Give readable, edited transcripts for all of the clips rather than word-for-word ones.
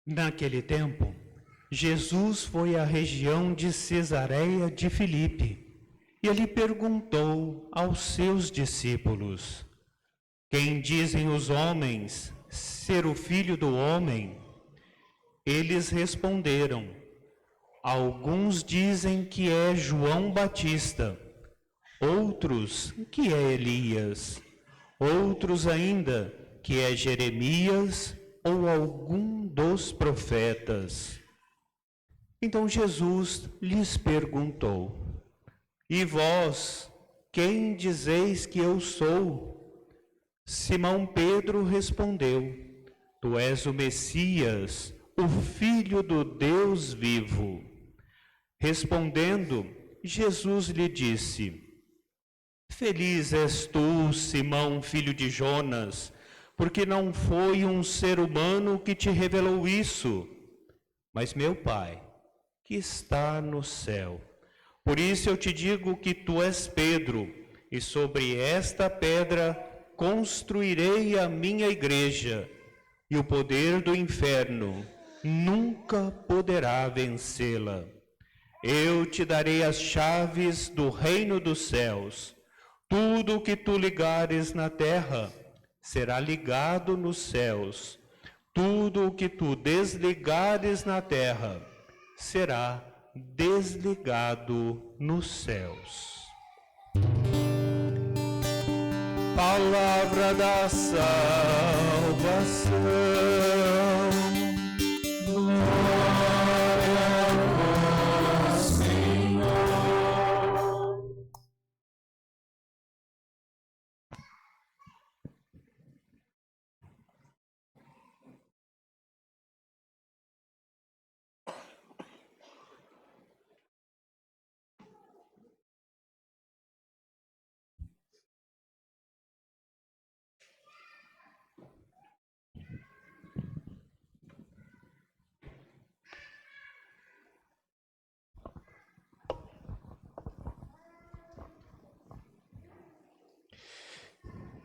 Naquele tempo, Jesus foi à região de Cesareia de Filipe e ele perguntou aos seus discípulos: Quem dizem os homens ser o Filho do Homem? Eles responderam: Alguns dizem que é João Batista, outros que é Elias, outros ainda que é Jeremias ou algum dos profetas. Então Jesus lhes perguntou: E vós, quem dizeis que eu sou? Simão Pedro respondeu: Tu és o Messias, o Filho do Deus vivo. Respondendo, Jesus lhe disse: Feliz és tu, Simão, filho de Jonas, porque não foi um ser humano que te revelou isso, mas meu Pai, que está no céu. Por isso eu te digo que tu és Pedro, e sobre esta pedra construirei a minha igreja, e o poder do inferno nunca poderá vencê-la. Eu te darei as chaves do reino dos céus. Tudo o que tu ligares na terra será ligado nos céus. Tudo o que tu desligares na terra será desligado nos céus. Palavra da salvação. Glória a vós, Senhor.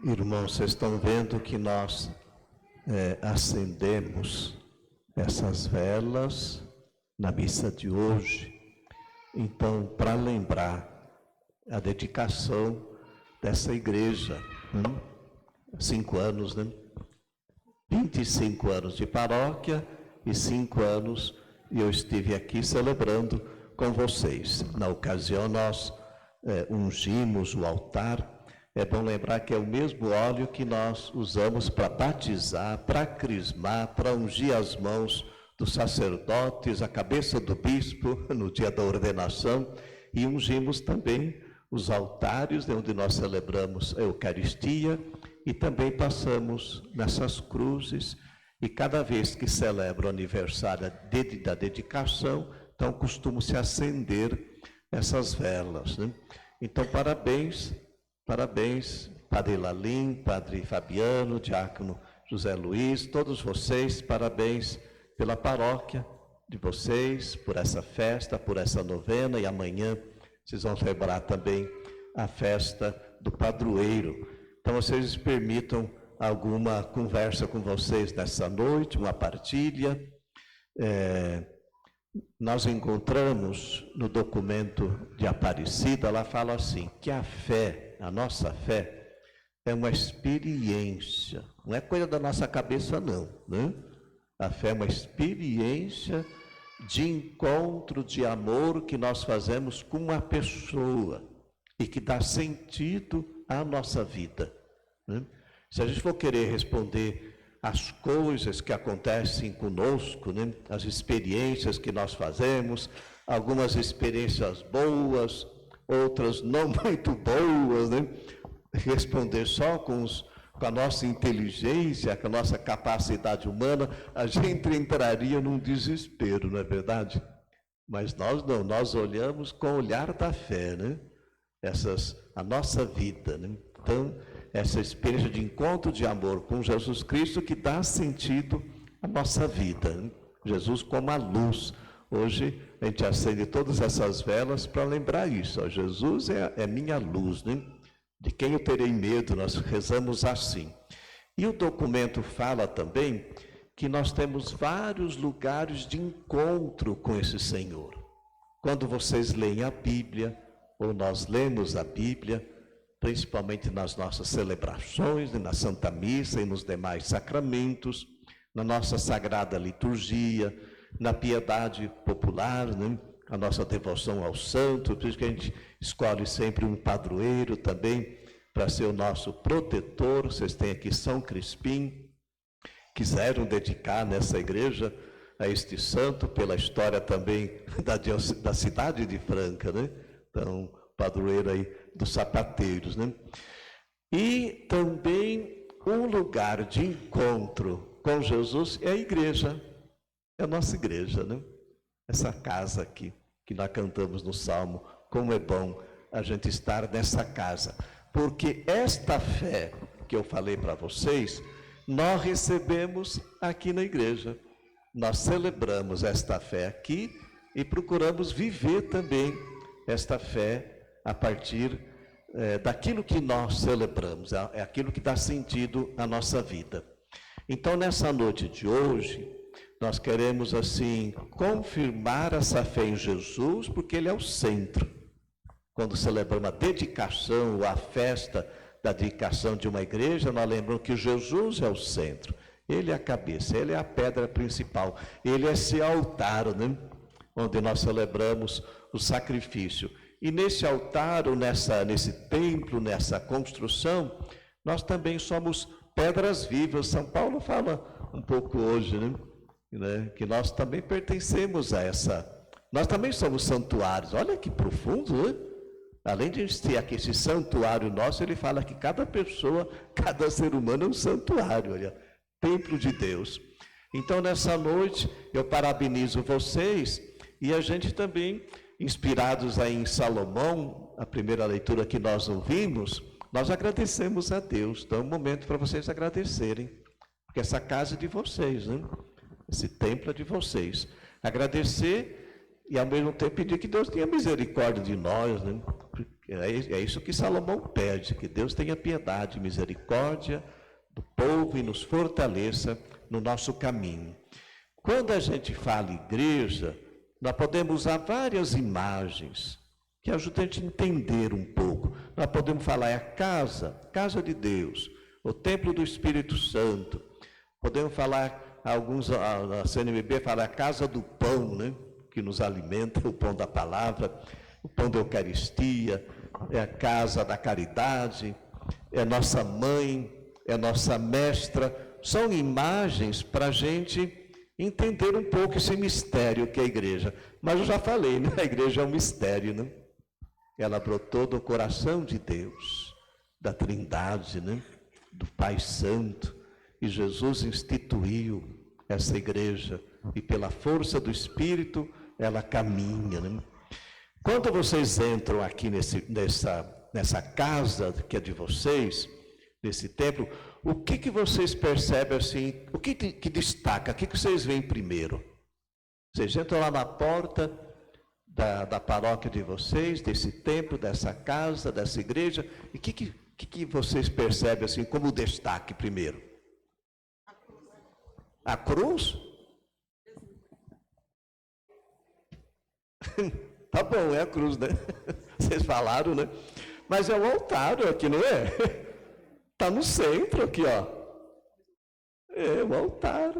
Irmãos, vocês estão vendo que nós acendemos essas velas na missa de hoje. Então, para lembrar a dedicação dessa igreja, 5 anos, 25 anos de paróquia e 5 anos, e eu estive aqui celebrando com vocês. Na ocasião, nós ungimos o altar. É bom lembrar que é o mesmo óleo que nós usamos para batizar, para crismar, para ungir as mãos dos sacerdotes, a cabeça do bispo no dia da ordenação, e ungimos também os altares onde nós celebramos a Eucaristia e também passamos nessas cruzes, e cada vez que celebra o aniversário da dedicação, então costumam-se acender essas velas, Então, parabéns, Padre Lalim, Padre Fabiano, Diácono José Luiz, todos vocês, parabéns pela paróquia de vocês, por essa festa, por essa novena, e amanhã vocês vão celebrar também a festa do padroeiro. Então, vocês permitam alguma conversa com vocês nessa noite, uma partilha. Nós encontramos no documento de Aparecida, ela fala assim, que a fé, a nossa fé, é uma experiência, não é coisa da nossa cabeça não, A fé é uma experiência de encontro, de amor que nós fazemos com uma pessoa e que dá sentido à nossa vida, Se a gente for querer responder as coisas que acontecem conosco, as experiências que nós fazemos, algumas experiências boas, outras não muito boas, Responder só com a nossa inteligência, com a nossa capacidade humana, a gente entraria num desespero, não é verdade? Mas nós não, nós olhamos com o olhar da fé, a nossa vida, Então, essa experiência de encontro de amor com Jesus Cristo que dá sentido à nossa vida. Jesus como a luz. Hoje a gente acende todas essas velas para lembrar isso. Jesus é minha luz, De quem eu terei medo? Nós rezamos assim. E o documento fala também que nós temos vários lugares de encontro com esse Senhor. Quando vocês leem a Bíblia, ou nós lemos a Bíblia, principalmente nas nossas celebrações, na Santa Missa e nos demais sacramentos, na nossa Sagrada Liturgia, na piedade popular, né? A nossa devoção ao santo, por isso que a gente escolhe sempre um padroeiro também, para ser o nosso protetor. Vocês têm aqui São Crispim, quiseram dedicar nessa igreja a este santo, pela história também da cidade de Franca, né? Então, padroeiro aí dos sapateiros, né? E também um lugar de encontro com Jesus é a igreja, é a nossa igreja, né? Essa casa aqui, que nós cantamos no Salmo, como é bom a gente estar nessa casa. Porque esta fé que eu falei para vocês, nós recebemos aqui na igreja. Nós celebramos esta fé aqui e procuramos viver também esta fé a partir daquilo que nós celebramos, é aquilo que dá sentido à nossa vida. Então, nessa noite de hoje, nós queremos, assim, confirmar essa fé em Jesus, porque Ele é o centro. Quando celebramos a dedicação ou a festa da dedicação de uma igreja, nós lembramos que Jesus é o centro. Ele é a cabeça, Ele é a pedra principal. Ele é esse altar, né? Onde nós celebramos o sacrifício. E nesse altar, ou nesse templo, nessa construção, nós também somos pedras vivas. São Paulo fala um pouco hoje, né? Que nós também pertencemos a essa... Nós também somos santuários. Olha que profundo, né? Além de ter aqui esse santuário nosso, ele fala que cada pessoa, cada ser humano é um santuário, olha, templo de Deus. Então, nessa noite, eu parabenizo vocês e a gente também, inspirados aí em Salomão, a primeira leitura que nós ouvimos, nós agradecemos a Deus. Então, é um momento para vocês agradecerem, porque essa casa é de vocês, né? Esse templo é de vocês. Agradecer e, ao mesmo tempo, pedir que Deus tenha misericórdia de nós, né? É isso que Salomão pede, que Deus tenha piedade, misericórdia do povo e nos fortaleça no nosso caminho. Quando a gente fala igreja, nós podemos usar várias imagens que ajudam a gente a entender um pouco. Nós podemos falar a casa de Deus, o templo do Espírito Santo. Podemos falar, a CNBB fala a casa do pão, né? Que nos alimenta, o pão da palavra, o pão da Eucaristia, é a casa da caridade, é nossa mãe, é nossa mestra. São imagens para a gente entender um pouco esse mistério que é a igreja. Mas eu já falei, né? A igreja é um mistério, né? Ela brotou do coração de Deus, da Trindade, né? Do Pai Santo. E Jesus instituiu essa igreja. E pela força do Espírito, ela caminha, né? Quando vocês entram aqui nessa casa que é de vocês, nesse templo, o que vocês percebem assim, o que destaca, o que vocês veem primeiro? Vocês entram lá na porta da paróquia de vocês, desse templo, dessa casa, dessa igreja, e o que vocês percebem assim como destaque primeiro? A cruz? Tá bom, é a cruz, né? Vocês falaram, né? Mas é o altar aqui, não é? Está no centro aqui, ó. É o altar.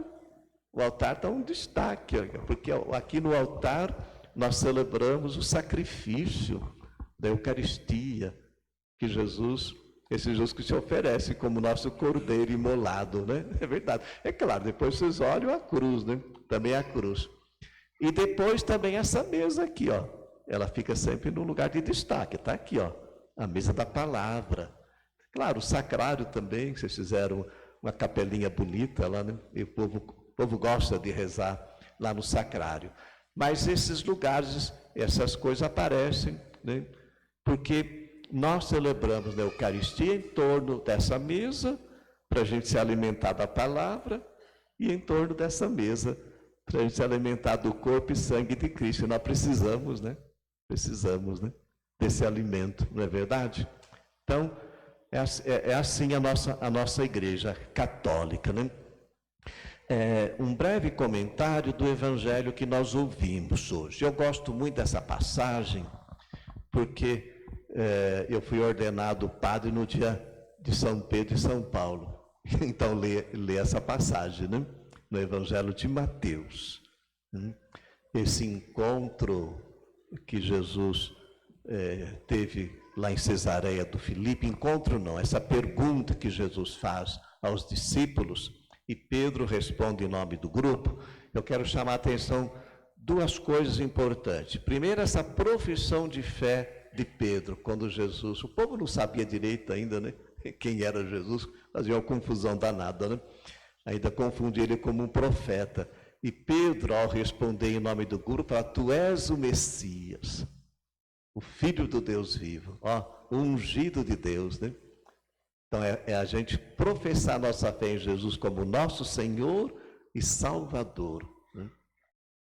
O altar está um destaque, porque aqui no altar nós celebramos o sacrifício da Eucaristia, que esse Jesus que se oferece como nosso cordeiro imolado, né? É verdade. É claro, depois vocês olham a cruz, né? Também a cruz. E depois também essa mesa aqui, ó. Ela fica sempre no lugar de destaque, está aqui, ó. A mesa da palavra. Claro, o sacrário também, vocês fizeram uma capelinha bonita lá, né? E o povo gosta de rezar lá no sacrário. Mas esses lugares, essas coisas aparecem, né? Porque nós celebramos a Eucaristia em torno dessa mesa, para a gente se alimentar da palavra, e em torno dessa mesa, para a gente se alimentar do corpo e sangue de Cristo. Nós precisamos, né? Precisamos, né? Desse alimento, não é verdade? Então, é assim a nossa igreja católica, né? um breve comentário do evangelho que nós ouvimos hoje. Eu gosto muito dessa passagem, porque eu fui ordenado padre no dia de São Pedro e São Paulo. Então, lê essa passagem, né? No evangelho de Mateus. Esse encontro que Jesus teve lá em Cesareia do Filipe, encontro não, essa pergunta que Jesus faz aos discípulos, e Pedro responde em nome do grupo. Eu quero chamar a atenção duas coisas importantes. Primeiro, essa profissão de fé de Pedro, quando Jesus, o povo não sabia direito ainda, né, quem era Jesus, fazia uma confusão danada, né? Ainda confundia ele como um profeta. E Pedro, ao responder em nome do grupo, fala: tu és o Messias, o Filho do Deus vivo, o ungido de Deus, né? Então é a gente professar nossa fé em Jesus como nosso Senhor e Salvador, né?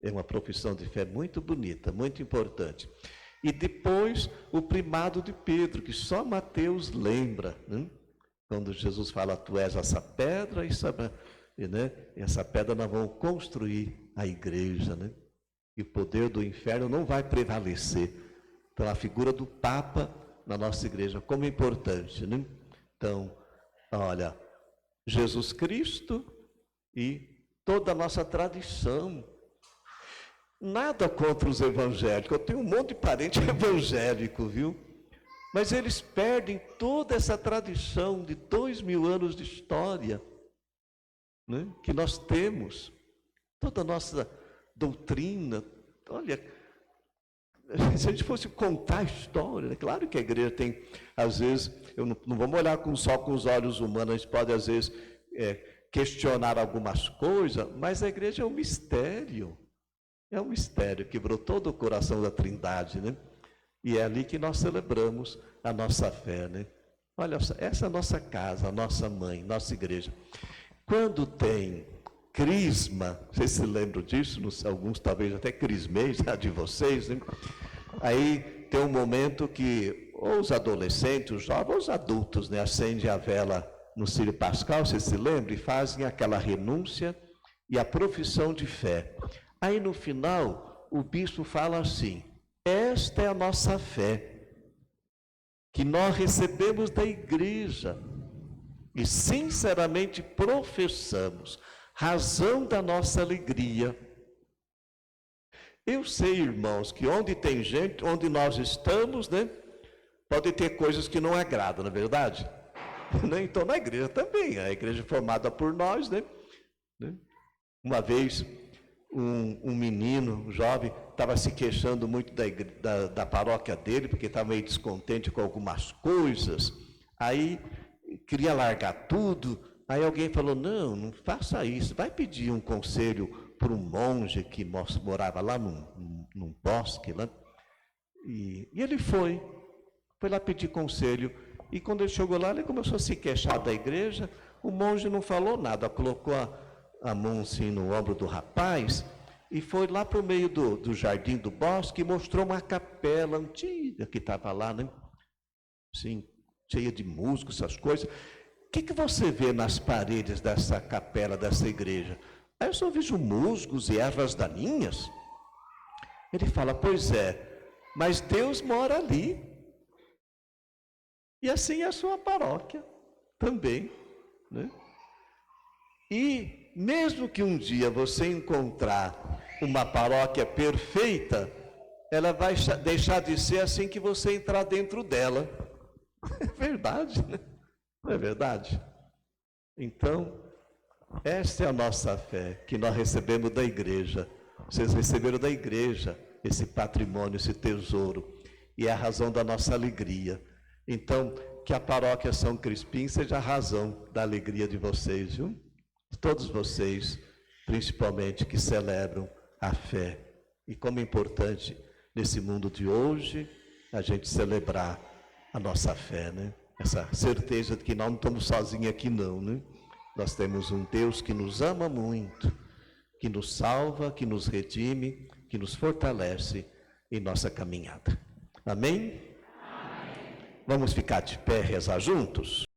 É uma profissão de fé muito bonita, muito importante. E depois o primado de Pedro, que só Mateus lembra, né? Quando Jesus fala: tu és essa pedra, né? Essa pedra nós vamos construir a igreja, né? E o poder do inferno não vai prevalecer. Então a figura do Papa na nossa igreja, como é importante, né? Então, olha, Jesus Cristo e toda a nossa tradição. Nada contra os evangélicos, eu tenho um monte de parente evangélico, viu? Mas eles perdem toda essa tradição de 2000 anos de história, né, que nós temos, toda a nossa doutrina. Olha, se a gente fosse contar a história, né? Claro que a igreja tem, às vezes, não vamos olhar só com os olhos humanos, a gente pode, às vezes, questionar algumas coisas, mas a igreja é um mistério. É um mistério que brotou do coração da Trindade, né? E é ali que nós celebramos a nossa fé, né? Olha, essa é a nossa casa, a nossa mãe, nossa igreja. Quando tem crisma, vocês se lembram disso? Alguns talvez até crismei já de vocês, né? Aí tem um momento que ou os adolescentes, os jovens, ou os adultos, né, acendem a vela no Círio Pascal, vocês se lembram? E fazem aquela renúncia e a profissão de fé. Aí no final, o bispo fala assim: esta é a nossa fé, que nós recebemos da igreja e sinceramente professamos, razão da nossa alegria. Eu sei, irmãos, que onde tem gente, onde nós estamos, né, pode ter coisas que não agradam, não é verdade? Então na igreja também, a igreja é formada por nós, né? Uma vez um menino, um jovem, estava se queixando muito da paróquia dele, porque estava meio descontente com algumas coisas, aí queria largar tudo. Aí alguém falou: não faça isso, vai pedir um conselho para um monge que morava lá num bosque, lá. E ele foi lá pedir conselho, e quando ele chegou lá, ele começou a se queixar da igreja. O monge não falou nada, colocou a mão assim no ombro do rapaz e foi lá para o meio do jardim do bosque e mostrou uma capela antiga que estava lá, né? Assim, cheia de músicos, essas coisas. O que você vê nas paredes dessa capela, dessa igreja? Aí eu só vejo musgos e ervas daninhas. Ele fala: pois é, mas Deus mora ali. E assim é a sua paróquia também, né? E mesmo que um dia você encontrar uma paróquia perfeita, ela vai deixar de ser assim que você entrar dentro dela. É verdade, né? Não é verdade? Então, esta é a nossa fé que nós recebemos da igreja. Vocês receberam da igreja esse patrimônio, esse tesouro, e é a razão da nossa alegria. Então, que a paróquia São Crispim seja a razão da alegria de vocês, viu? Todos vocês, principalmente, que celebram a fé. E como é importante nesse mundo de hoje a gente celebrar a nossa fé, né? Essa certeza de que nós não estamos sozinhos aqui não, né? Nós temos um Deus que nos ama muito, que nos salva, que nos redime, que nos fortalece em nossa caminhada. Amém? Amém. Vamos ficar de pé e rezar juntos?